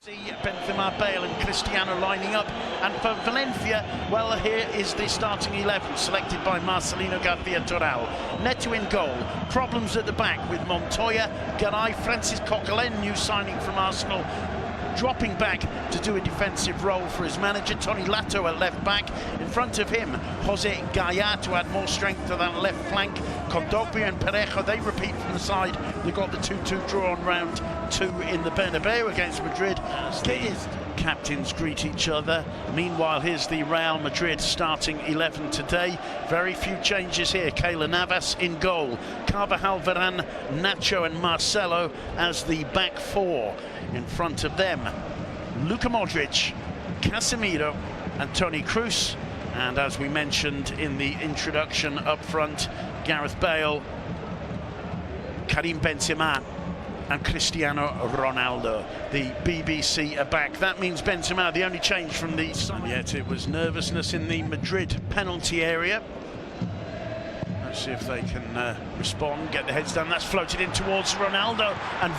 Benzema, Bale and Cristiano lining up, and for Valencia, well, here is the starting 11 selected by Marcelino García-Toral. Neto in goal, problems at the back with Montoya, Garay, Francis Coquelin, new signing from Arsenal, dropping back to do a defensive role for his manager. Tony Lato at left back. In front of him, Jose Gaya to add more strength to that left flank. Kondogbia and Parejo, they repeat from the side. They got the 2-2 draw on round 2 in the Bernabeu against Madrid. These captains greet each other. Meanwhile, here's the Real Madrid starting 11 today. Very few changes here. Keylor Navas in goal. Carvajal, Varane, Nacho and Marcelo as the back four. In front of them, Luka Modric, Casemiro and Toni Kroos. And as we mentioned in the introduction up front, Gareth Bale, Karim Benzema and Cristiano Ronaldo. The BBC are back. That means Benzema, the only change from the side. Yet it was nervousness in the Madrid penalty area. Let's see if they can respond, get their heads down. That's floated in towards Ronaldo and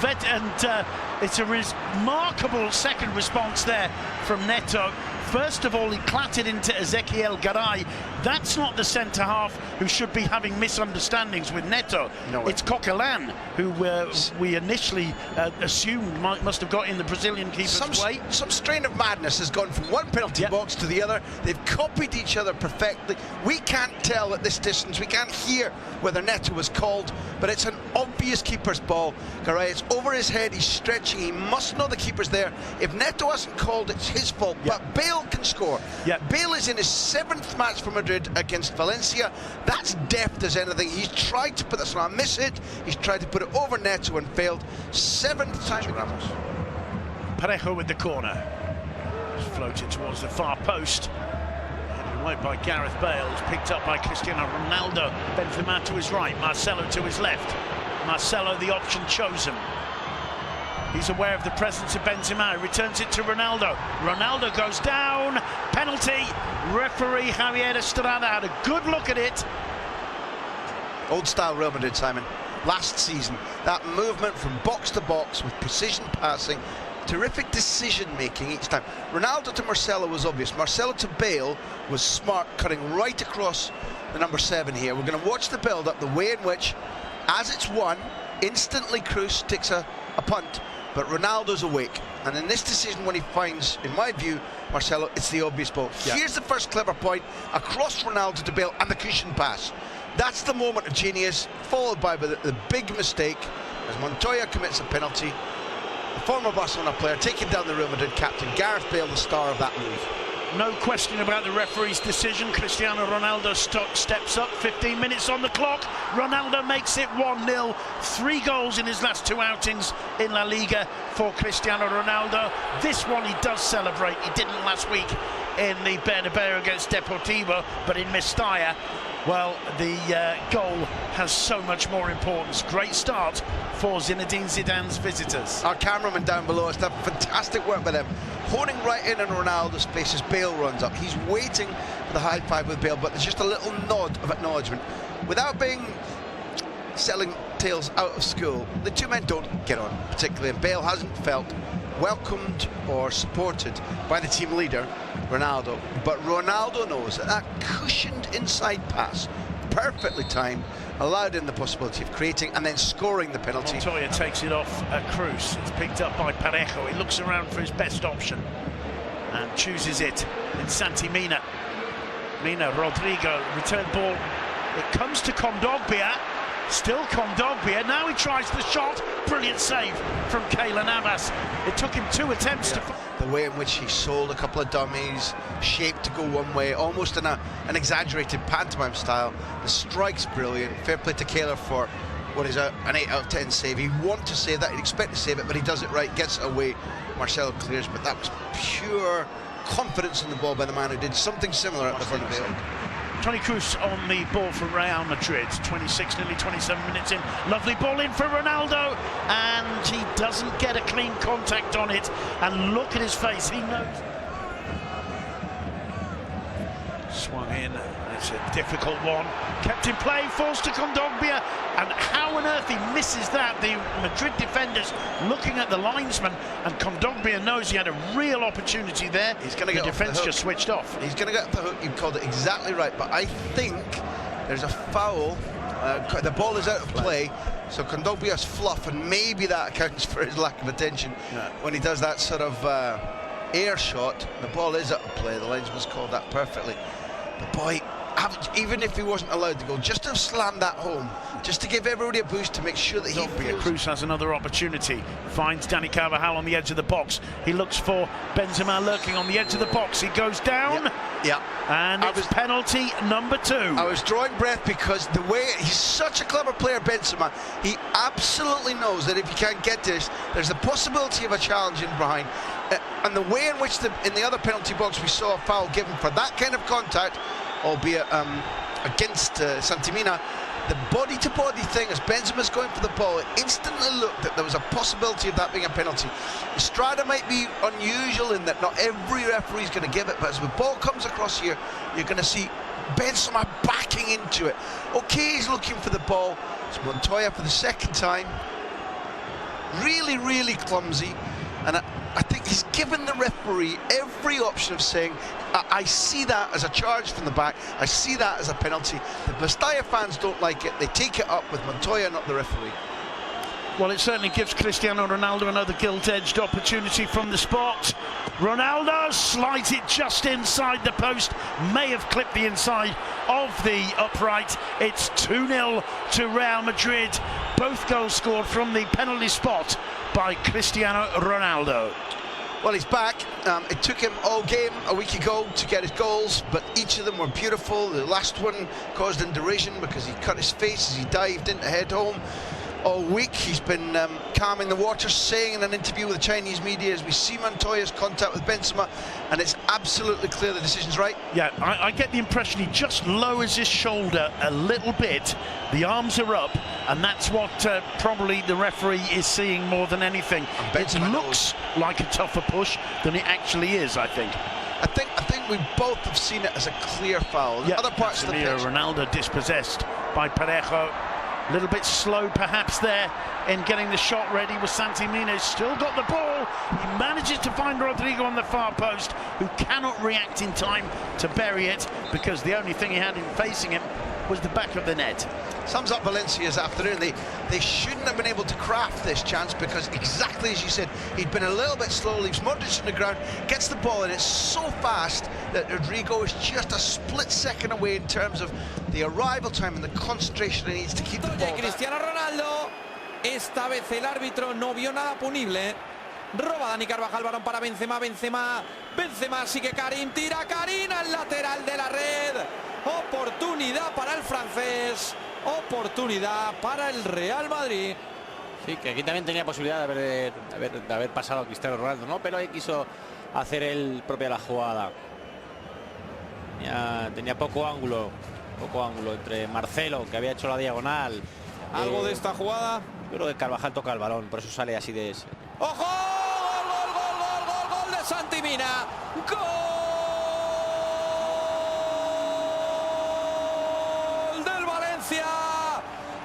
it's a remarkable second response there from Neto. First of all, he clattered into Ezequiel Garay. That's not the centre-half who should be having misunderstandings with Neto. No, it's Coquelin, who we initially assumed must have got in the Brazilian keeper's way. Some strain of madness has gone from one penalty box to the other. They've copied each other perfectly. We can't tell at this distance, we can't hear whether Neto was called, but it's an obvious keeper's ball. Garay, it's over his head, he's stretching, he must know the keeper's there. If Neto hasn't called, it's his fault, but Bale can score. Bale is in his 7th match for Madrid against Valencia. That's deft as anything. He's tried to put this on a miss hit, he's tried to put it over Neto and failed. 7th time. Parejo with the corner. It's floated towards the far post. Headed away by Gareth Bale. It's picked up by Cristiano Ronaldo. Benzema to his right, Marcelo to his left. Marcelo the option chosen. He's aware of the presence of Benzema, returns it to Ronaldo. Ronaldo goes down, penalty. Referee Javier Estrada had a good look at it. Old style Real Madrid, Simon. Last season, that movement from box to box with precision passing, terrific decision making each time. Ronaldo to Marcelo was obvious. Marcelo to Bale was smart, cutting right across the number 7 here. We're going to watch the build up, the way in which, as it's won, instantly Kroos takes a punt. But Ronaldo's awake, and in this decision, when he finds, in my view, Marcelo, it's the obvious ball. Here's the first clever point, across Ronaldo to Bale, and the cushion pass. That's the moment of genius, followed by the big mistake, as Montoya commits a penalty. The former Barcelona player taking down the Real Madrid captain, Gareth Bale, the star of that move. No question about the referee's decision. Cristiano Ronaldo steps up, 15 minutes on the clock. Ronaldo makes it 1-0. 3 goals in his last 2 outings in La Liga for Cristiano Ronaldo. This one he does celebrate. He didn't last week in the Bernabeu against Deportivo, but in Mestalla, well, the goal has so much more importance. Great start for Zinedine Zidane's visitors. Our cameraman down below has done fantastic work with him, honing right in on Ronaldo's face as Bale runs up. He's waiting for the high five with Bale, but there's just a little nod of acknowledgement. Without being selling tales out of school, the two men don't get on particularly, and Bale hasn't felt welcomed or supported by the team leader, Ronaldo. But Ronaldo knows that cushioned inside pass, perfectly timed, allowed him the possibility of creating and then scoring the penalty. Montoya takes it off at Kroos. It's picked up by Parejo. He looks around for his best option and chooses it in Santi Mina. Rodrigo, return ball. It comes to Kondogbia. Still Kondogbia. Now he tries the shot. Brilliant save from Keylor Navas. It took him 2 attempts to... The way in which he sold a couple of dummies, shaped to go one way, almost in an exaggerated pantomime style. The strike's brilliant. Fair play to Keylor for what is an 8 out of 10 save. He'd want to save that, he'd expect to save it, but he does it right, gets it away. Marcelo clears, but that was pure confidence in the ball by the man who did something similar at the front of the field. Toni Kroos on the ball for Real Madrid. 26, nearly 27 minutes in. Lovely ball in for Ronaldo, and he doesn't get a clean contact on it. And look at his face, he knows. Swung in, it's a difficult one. Kept in play, falls to Kondogbia, and how on earth he misses that? The Madrid defenders looking at the linesman, and Kondogbia knows he had a real opportunity there. He's going to get the off the defence hook. just switched off. He's going to get off the hook. You called it exactly right, but I think there's a foul. The ball is out of play, so Kondogbia's fluff, and maybe that accounts for his lack of attention when he does that sort of air shot. The ball is out of play. The linesman's called that perfectly. The boy, even if he wasn't allowed to go, just to have slammed that home, just to give everybody a boost to make sure that he feels. Cruz has another opportunity, finds Dani Carvajal on the edge of the box. He looks for Benzema lurking on the edge of the box. He goes down. Yeah. And it's penalty number 2. I was drawing breath because the way he's such a clever player, Benzema, he absolutely knows that if he can't get this, there's the possibility of a challenge in behind. And the way in which in the other penalty box we saw a foul given for that kind of contact, albeit against Santimina, the body-to-body thing as Benzema's going for the ball, it instantly looked that there was a possibility of that being a penalty. Estrada might be unusual in that not every referee is going to give it, but as the ball comes across here, you're going to see Benzema backing into it. Okay, he's looking for the ball. It's Montoya for the second time. Really, really clumsy. And I think he's given the referee every option of saying, I see that as a charge from the back, I see that as a penalty. The Mestalla fans don't like it, they take it up with Montoya, not the referee. Well, it certainly gives Cristiano Ronaldo another gilt-edged opportunity from the spot. Ronaldo slides it just inside the post, may have clipped the inside of the upright. It's 2-0 to Real Madrid. Both goals scored from the penalty spot by Cristiano Ronaldo. Well, he's back. It took him all game a week ago to get his goals, but each of them were beautiful. The last one caused him derision because he cut his face as he dived in to head home. All week he's been calming the waters, saying in an interview with the Chinese media, as we see Montoya's contact with Benzema, and it's absolutely clear the decision's right. Yeah, I get the impression he just lowers his shoulder a little bit. The arms are up, and that's what probably the referee is seeing more than anything. It looks like a tougher push than it actually is, I think. I think we both have seen it as a clear foul. Yeah, other parts of the pitch. Ronaldo dispossessed by Parejo. A little bit slow perhaps there in getting the shot ready with Santimina. He's still got the ball. He manages to find Rodrigo on the far post, who cannot react in time to bury it because the only thing he had in facing him was the back of the net. Sums up Valencia's afternoon. They shouldn't have been able to craft this chance because, exactly as you said, he'd been a little bit slow, leaves Modric on the ground, gets the ball, and it's so fast that Rodrigo is just a split second away in terms of the arrival time and the concentration he needs to keep the ball. Cristiano Ronaldo. Esta vez el árbitro no vio nada punible. Roba Dani Carvajal, balón para Benzema. Benzema sigue Karim, tira Karim al lateral de la red. Oportunidad para el francés. Oportunidad para el Real Madrid. Sí, que aquí también tenía posibilidad de haber pasado a Cristiano Ronaldo, ¿no? Pero ahí quiso hacer él propia la jugada. Tenía poco ángulo entre Marcelo, que había hecho la diagonal. Algo de esta jugada. Yo creo que Carvajal toca el balón, por eso sale así de ese. ¡Ojo! ¡Gol de Santimina! ¡Gol del Valencia!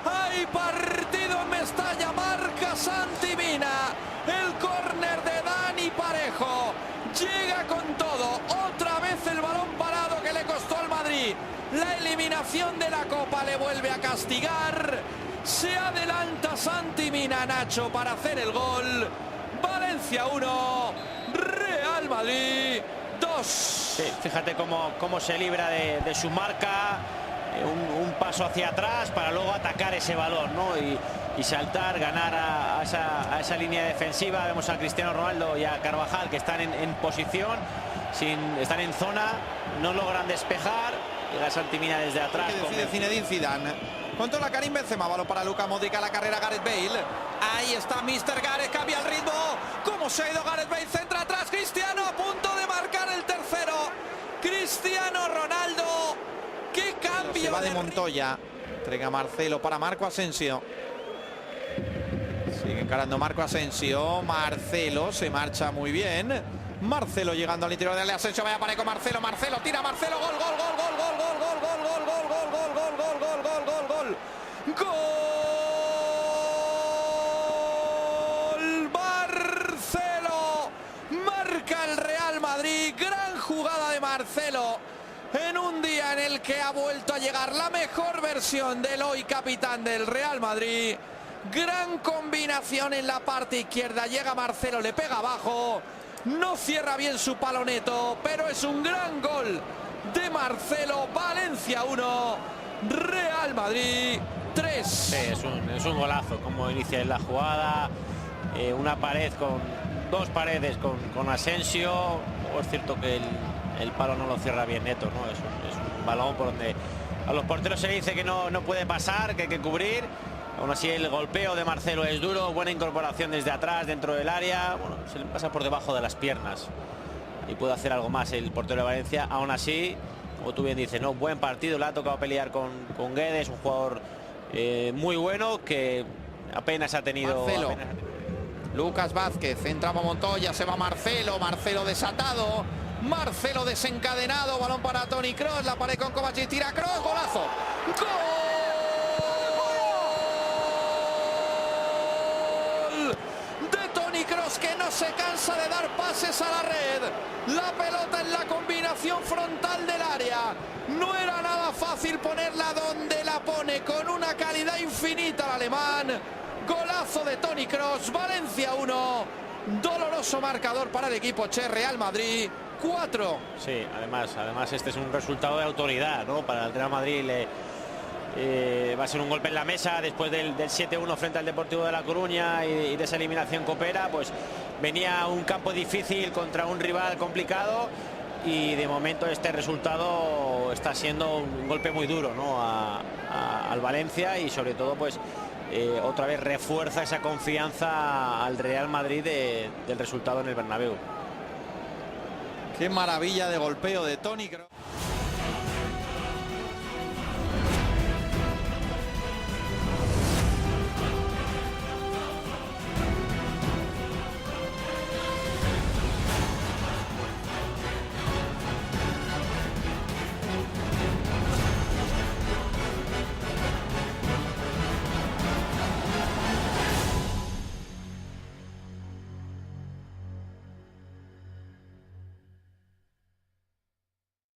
¡Hay partido en Mestalla! Marca Santimina. El córner de Dani Parejo. Llega con todo. Otra vez el balón parado que le costó al Madrid. La eliminación de la Copa le vuelve a castigar. Se adelanta Santimina, Nacho, para hacer el gol. Valencia 1, Real Madrid 2. Sí, fíjate cómo se libra de su marca. Un paso hacia atrás para luego atacar ese balón, ¿no? Y saltar, ganar a esa línea defensiva. Vemos a Cristiano Ronaldo y a Carvajal que están en posición, están en zona, no logran despejar. Llega Santimina desde atrás. Que decide Zinedine Zidane. Controla Karim Benzema, balón para Luka Modric, a la carrera Gareth Bale. Ahí está Mr. Gareth, cambia el ritmo. ¿Cómo se ha ido Gareth Bale? Centra atrás, Cristiano a punto de marcar el tercero. Cristiano Ronaldo. ¡Qué cambio! Se va de Montoya. Entrega Marcelo para Marco Asensio. Sigue encarando Marco Asensio. Marcelo se marcha muy bien. Marcelo llegando al interior del área. Asensio, vaya pared con Marcelo. Marcelo tira, Marcelo, gol, gol, gol, gol, gol, gol, gol, gol, gol, gol, gol, gol, gol, gol, gol, gol, gol, gol. ¡Gol! Marcelo marca el Real Madrid. Gran jugada de Marcelo en un día en el que ha vuelto a llegar la mejor versión del hoy capitán del Real Madrid. Gran combinación en la parte izquierda. Llega Marcelo, le pega abajo. No cierra bien su paloneto, pero es un gran gol de Marcelo. Valencia 1, Real Madrid 3. Sí, es un golazo como inicia la jugada. Una pared dos paredes con Asensio. Es cierto que el palo no lo cierra bien Neto, ¿no? Es un balón por donde a los porteros se le dice que no puede pasar, que hay que cubrir. Aún así el golpeo de Marcelo es duro, buena incorporación desde atrás, dentro del área. Bueno, se le pasa por debajo de las piernas y puede hacer algo más el portero de Valencia. Aún así, como tú bien dices, ¿no? Buen partido, le ha tocado pelear con Guedes, un jugador muy bueno que apenas ha tenido... Lucas Vázquez, entraba Montoya, se va Marcelo, Marcelo desatado, Marcelo desencadenado, balón para Toni Kroos, la pared con Kovacic, tira Kroos, golazo. ¡Gol! De Toni Kroos, que no se cansa de dar pases a la red. La pelota en la combinación frontal del área. No era nada fácil ponerla donde la pone, con una calidad infinita el alemán. Golazo de Toni Kroos. Valencia 1, doloroso marcador para el equipo Che. Real Madrid 4. Sí, además este es un resultado de autoridad, ¿no? Para el Real Madrid va a ser un golpe en la mesa después del 7-1 frente al Deportivo de La Coruña y de esa eliminación copera. Pues venía un campo difícil contra un rival complicado y de momento este resultado está siendo un golpe muy duro, ¿no? al Valencia, y sobre todo pues otra vez refuerza esa confianza al Real Madrid del resultado en el Bernabéu. Qué maravilla de golpeo de Toni Kroos.